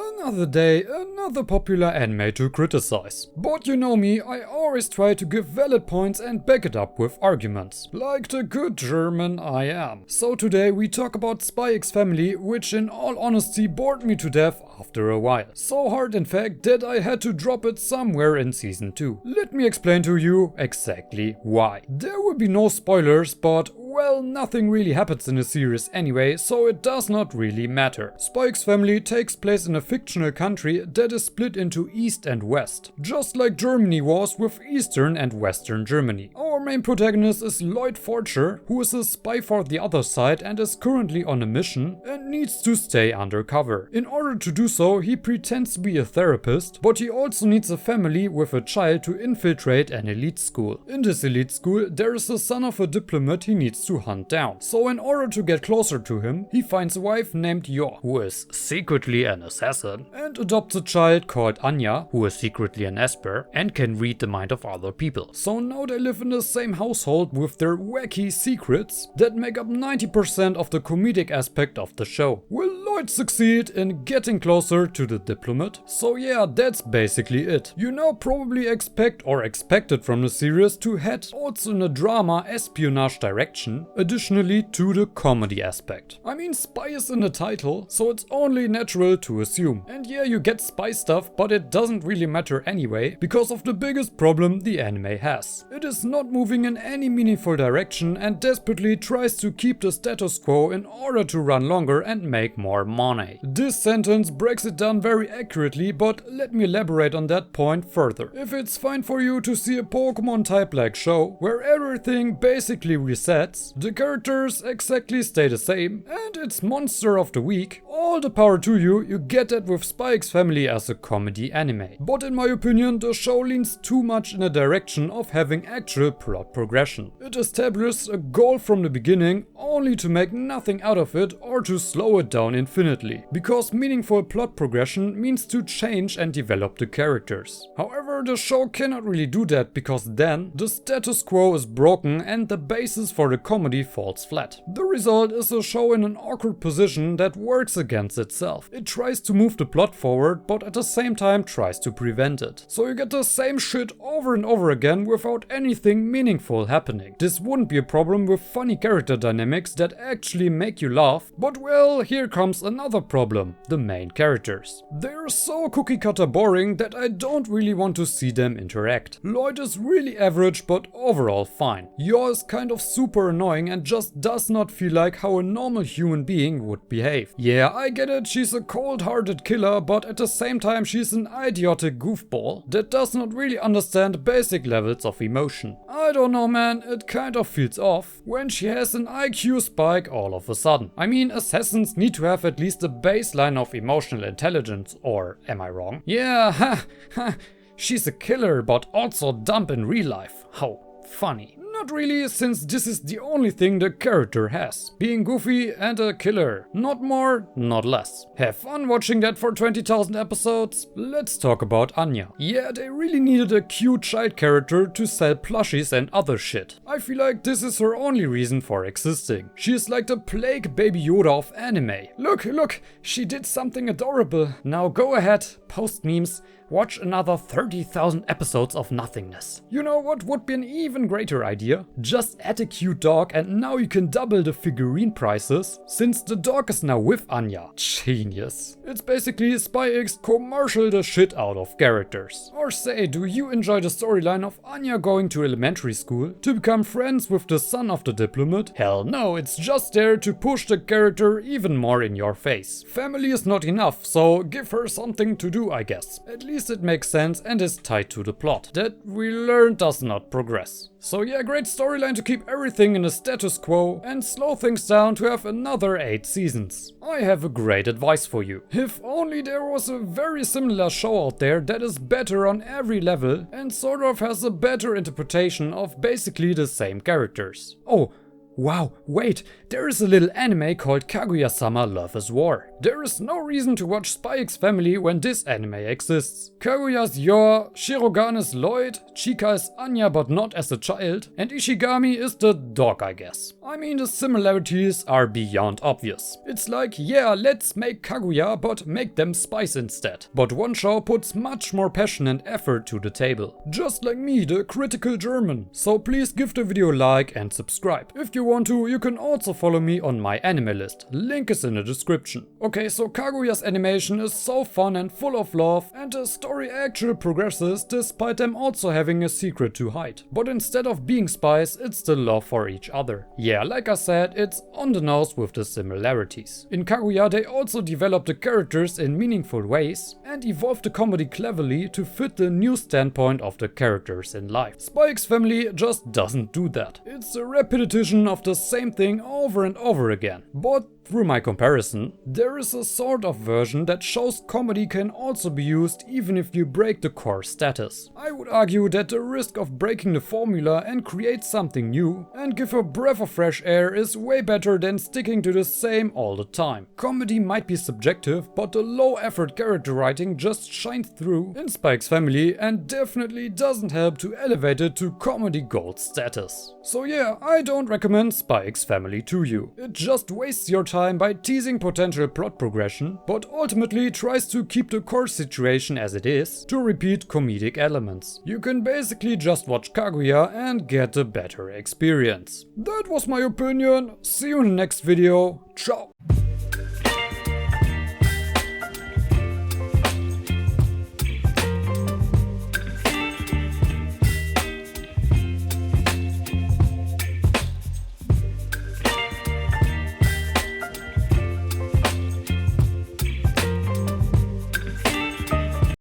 Another day, another popular anime to criticize. But you know me, I always try to give valid points and back it up with arguments. Like the good German I am. So today we talk about Spy X Family, which in all honesty bored me to death after a while. So hard in fact that I had to drop it somewhere in season 2. Let me explain to you exactly why. There will be no spoilers, but well, nothing really happens in the series anyway, so it does not really matter. Spy X Family takes place in a fictional country that is split into East and West, just like Germany was with Eastern and Western Germany. Our main protagonist is Lloyd Forger, who is a spy for the other side and is currently on a mission and needs to stay undercover. In order to do so, he pretends to be a therapist, but he also needs a family with a child to infiltrate an elite school. In this elite school, there is the son of a diplomat he needs to hunt down. So in order to get closer to him, he finds a wife named Yor, who is secretly an assassin, and adopts a child called Anya, who is secretly an esper and can read the mind of other people. So now they live in the same household with their wacky secrets that make up 90% of the comedic aspect of the show. Will Lloyd succeed in getting closer to the diplomat? So yeah, that's basically it. You now probably expected from the series to head also in a drama espionage direction, additionally to the comedy aspect. I mean, spy is in the title, so it's only natural to assume. And yeah, you get spy stuff, but it doesn't really matter anyway, because of the biggest problem the anime has. It is not moving in any meaningful direction and desperately tries to keep the status quo in order to run longer and make more money. This sentence breaks it down very accurately, but let me elaborate on that point further. If it's fine for you to see a Pokemon type like show, where everything basically resets, the characters exactly stay the same, and it's monster of the week, all the power to you, you get that with Spy X Family as a comedy anime. But in my opinion, the show leans too much in a direction of having actual plot progression. It establishes a goal from the beginning, only to make nothing out of it or to slow it down infinitely. Because meaningful plot progression means to change and develop the characters. However, the show cannot really do that because then the status quo is broken and the basis for the comedy falls flat. The result is a show in an awkward position that works against itself. It tries to move the plot forward, but at the same time tries to prevent it. So you get the same shit over and over again without anything meaningful happening. This wouldn't be a problem with funny character dynamics that actually make you laugh, but well, here comes another problem: the main characters. They're so cookie cutter boring that I don't really want to see them interact. Lloyd is really average but overall fine. Yor is kind of super annoying and just does not feel like how a normal human being would behave. Yeah, I get it, she's a cold-hearted killer, but at the same time she's an idiotic goofball that does not really understand basic levels of emotion. I don't know man, it kind of feels off when she has an IQ spike all of a sudden. I mean, assassins need to have at least a baseline of emotional intelligence, or am I wrong? Yeah, ha, she's a killer but also dumb in real life. How funny. Not really, since this is the only thing the character has. Being goofy and a killer. Not more, not less. Have fun watching that for 20,000 episodes. Let's talk about Anya. Yeah, they really needed a cute child character to sell plushies and other shit. I feel like this is her only reason for existing. She is like the plague baby Yoda of anime. Look, she did something adorable. Now go ahead, post memes. Watch another 30,000 episodes of nothingness. You know what would be an even greater idea? Just add a cute dog and now you can double the figurine prices, since the dog is now with Anya. Genius. It's basically Spy X commercial the shit out of characters. Or say, do you enjoy the storyline of Anya going to elementary school to become friends with the son of the diplomat? Hell no, it's just there to push the character even more in your face. Family is not enough, so give her something to do, I guess. At least it makes sense and is tied to the plot that we learn does not progress. So yeah, great storyline to keep everything in a status quo and slow things down to have another 8 seasons. I have a great advice for you. If only there was a very similar show out there that is better on every level and sort of has a better interpretation of basically the same characters. Oh, wow, wait, there is a little anime called Kaguya-Sama Love is War. There is no reason to watch Spy X Family when this anime exists. Kaguya's Yor, Shirogan is Lloyd, Chika is Anya but not as a child, and Ishigami is the dog, I guess. I mean, the similarities are beyond obvious. It's like, yeah, let's make Kaguya but make them spies instead. But one show puts much more passion and effort to the table. Just like me, the critical German. So please give the video a like and subscribe. If you want to, you can also follow me on my anime list. Link is in the description. Okay, so Kaguya's animation is so fun and full of love, and the story actually progresses despite them also having a secret to hide. But instead of being spies, it's the love for each other. Yeah, like I said, it's on the nose with the similarities. In Kaguya they also developed the characters in meaningful ways and evolved the comedy cleverly to fit the new standpoint of the characters in life. Spy X Family just doesn't do that. It's a repetition of the same thing over and over again. But through my comparison, there is a sort of version that shows comedy can also be used even if you break the core status. I would argue that the risk of breaking the formula and create something new and give a breath of fresh air is way better than sticking to the same all the time. Comedy might be subjective, but the low effort character writing just shines through in Spy X Family and definitely doesn't help to elevate it to comedy gold status. So yeah, I don't recommend Spy X Family to you. It just wastes your time by teasing potential plot progression, but ultimately tries to keep the core situation as it is to repeat comedic elements. You can basically just watch Kaguya and get a better experience. That was my opinion. See you in the next video. Ciao.